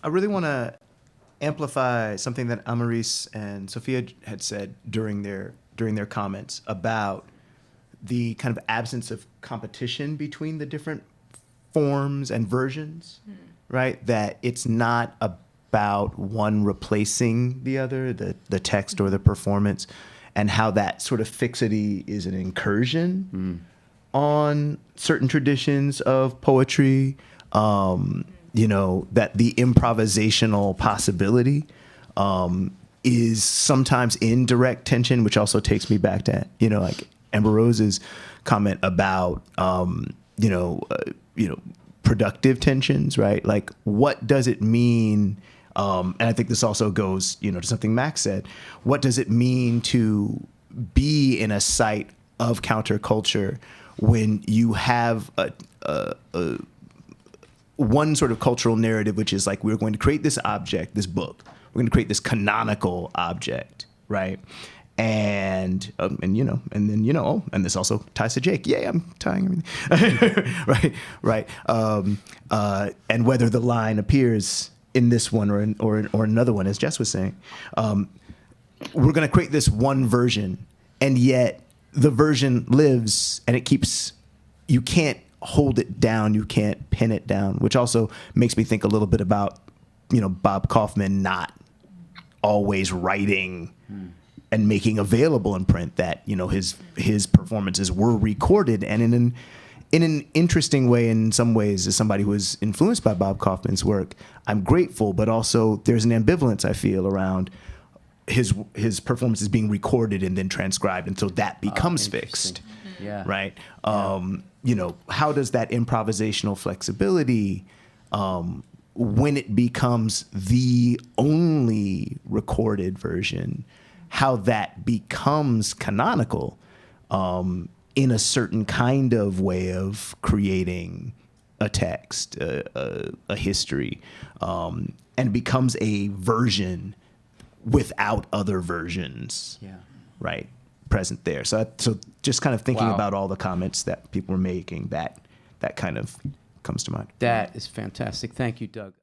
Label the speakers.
Speaker 1: I really want to amplify something that Amaris and Sophia had said during their comments about the kind of absence of competition between the different forms and versions, right? That it's not about one replacing the other, the text or the performance, and how that sort of fixity is an incursion on certain traditions of poetry. That the improvisational possibility is sometimes in direct tension, which also takes me back to, like Amber Rose's comment about, productive tensions, right? Like, what does it mean? And I think this also goes, to something Max said. What does it mean to be in a site of counterculture when you have one sort of cultural narrative, which is like, we're going to create this object, this book. We're going to create this canonical object, right? And this also ties to Jake. Yay, I'm tying everything. right. And whether the line appears in this one or another one, as Jess was saying, we're going to create this one version, and yet the version lives, and you can't hold it down, you can't pin it down, which also makes me think a little bit about, Bob Kaufman not always writing and making available in print that, his performances were recorded, and in an interesting way, in some ways, as somebody who was influenced by Bob Kaufman's work, I'm grateful, but also there's an ambivalence I feel around his performances being recorded and then transcribed, and so that becomes fixed.
Speaker 2: Yeah.
Speaker 1: Right. How does that improvisational flexibility, when it becomes the only recorded version, how that becomes canonical in a certain kind of way of creating a text, a history, and becomes a version without other versions.
Speaker 2: Yeah.
Speaker 1: Right. Present there. So just kind of thinking
Speaker 2: Wow.
Speaker 1: about all the comments that people were making, that kind of comes to mind.
Speaker 2: That is fantastic. Thank you, Doug.